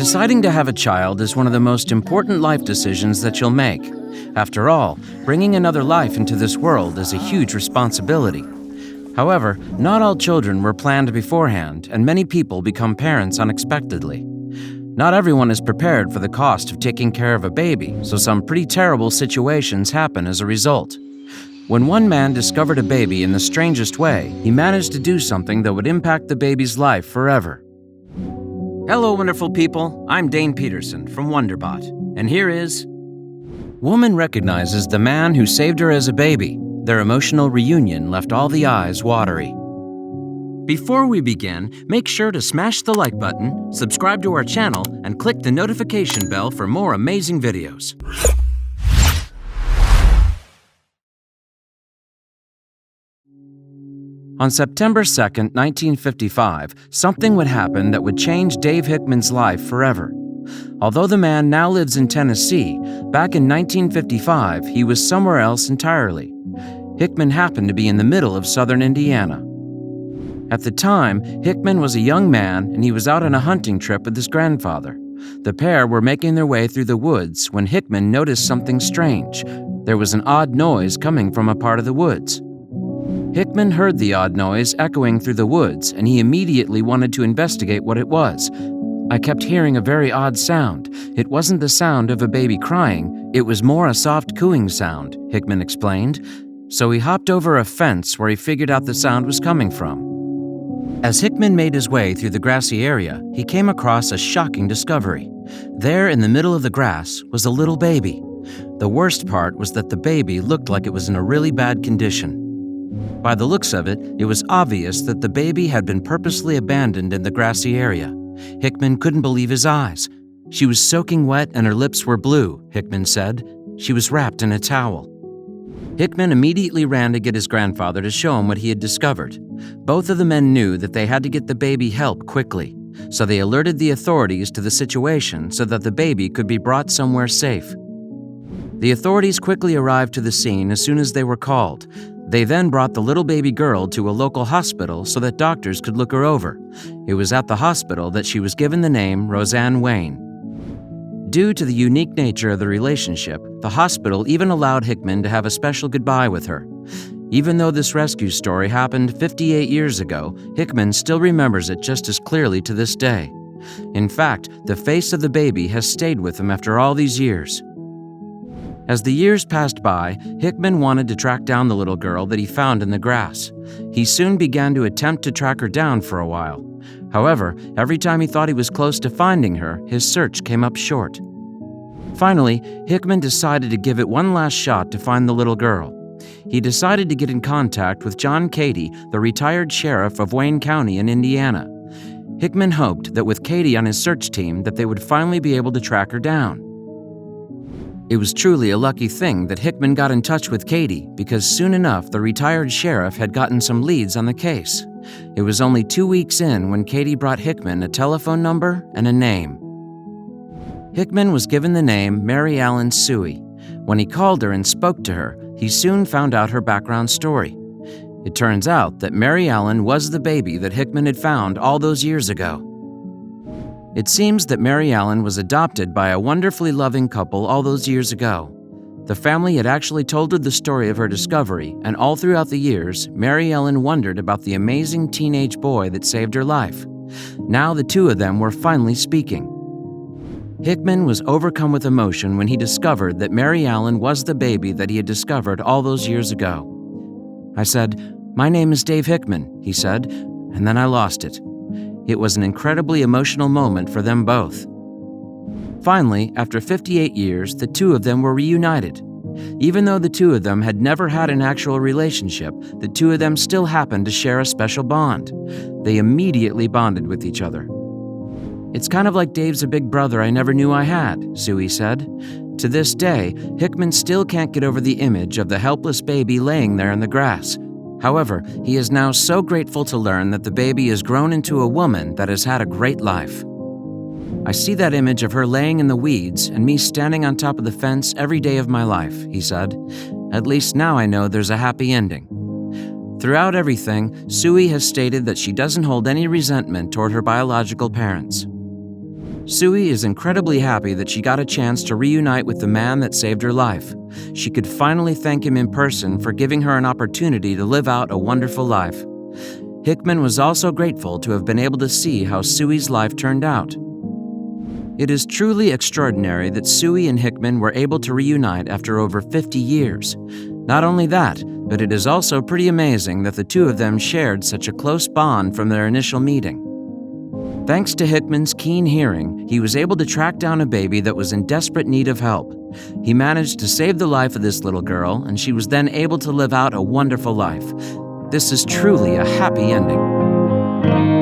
Deciding to have a child is one of the most important life decisions that you'll make. After all, bringing another life into this world is a huge responsibility. However, not all children were planned beforehand, and many people become parents unexpectedly. Not everyone is prepared for the cost of taking care of a baby, so some pretty terrible situations happen as a result. When one man discovered a baby in the strangest way, he managed to do something that would impact the baby's life forever. Hello, wonderful people. I'm Dane Peterson from WonderBot, and here is... Woman recognizes the man who saved her as a baby. Their emotional reunion left all the eyes watery. Before we begin, make sure to smash the like button, subscribe to our channel, and click the notification bell for more amazing videos. On September 2nd, 1955, something would happen that would change Dave Hickman's life forever. Although the man now lives in Tennessee, back in 1955, he was somewhere else entirely. Hickman happened to be in the middle of southern Indiana. At the time, Hickman was a young man and he was out on a hunting trip with his grandfather. The pair were making their way through the woods when Hickman noticed something strange. There was an odd noise coming from a part of the woods. Hickman heard the odd noise echoing through the woods, and he immediately wanted to investigate what it was. I kept hearing a very odd sound. It wasn't the sound of a baby crying, it was more a soft cooing sound, Hickman explained. So he hopped over a fence where he figured out the sound was coming from. As Hickman made his way through the grassy area, he came across a shocking discovery. There in the middle of the grass was a little baby. The worst part was that the baby looked like it was in a really bad condition. By the looks of it, it was obvious that the baby had been purposely abandoned in the grassy area. Hickman couldn't believe his eyes. She was soaking wet and her lips were blue, Hickman said. She was wrapped in a towel. Hickman immediately ran to get his grandfather to show him what he had discovered. Both of the men knew that they had to get the baby help quickly, so they alerted the authorities to the situation so that the baby could be brought somewhere safe. The authorities quickly arrived to the scene as soon as they were called. They then brought the little baby girl to a local hospital so that doctors could look her over. It was at the hospital that she was given the name Roseanne Wayne. Due to the unique nature of the relationship, the hospital even allowed Hickman to have a special goodbye with her. Even though this rescue story happened 58 years ago, Hickman still remembers it just as clearly to this day. In fact, the face of the baby has stayed with him after all these years. As the years passed by, Hickman wanted to track down the little girl that he found in the grass. He soon began to attempt to track her down for a while. However, every time he thought he was close to finding her, his search came up short. Finally, Hickman decided to give it one last shot to find the little girl. He decided to get in contact with John Cady, the retired sheriff of Wayne County in Indiana. Hickman hoped that with Cady on his search team that they would finally be able to track her down. It was truly a lucky thing that Hickman got in touch with Cady because soon enough the retired sheriff had gotten some leads on the case. It was only 2 weeks in when Cady brought Hickman a telephone number and a name. Hickman was given the name Mary Ellen Suey. When he called her and spoke to her, he soon found out her background story. It turns out that Mary Ellen was the baby that Hickman had found all those years ago. It seems that Mary Ellen was adopted by a wonderfully loving couple all those years ago. The family had actually told her the story of her discovery, and all throughout the years, Mary Ellen wondered about the amazing teenage boy that saved her life. Now the two of them were finally speaking. Hickman was overcome with emotion when he discovered that Mary Ellen was the baby that he had discovered all those years ago. I said, "My name is Dave Hickman," he said, and then I lost it. It was an incredibly emotional moment for them both. Finally, after 58 years, the two of them were reunited. Even though the two of them had never had an actual relationship, the two of them still happened to share a special bond. They immediately bonded with each other. "It's kind of like Dave's a big brother I never knew I had," Suey said. To this day, Hickman still can't get over the image of the helpless baby laying there in the grass. However, he is now so grateful to learn that the baby has grown into a woman that has had a great life. "I see that image of her laying in the weeds and me standing on top of the fence every day of my life," he said. "At least now I know there's a happy ending." Throughout everything, Suey has stated that she doesn't hold any resentment toward her biological parents. Sui is incredibly happy that she got a chance to reunite with the man that saved her life. She could finally thank him in person for giving her an opportunity to live out a wonderful life. Hickman was also grateful to have been able to see how Sui's life turned out. It is truly extraordinary that Sui and Hickman were able to reunite after over 50 years. Not only that, but it is also pretty amazing that the two of them shared such a close bond from their initial meeting. Thanks to Hickman's keen hearing, he was able to track down a baby that was in desperate need of help. He managed to save the life of this little girl, and she was then able to live out a wonderful life. This is truly a happy ending.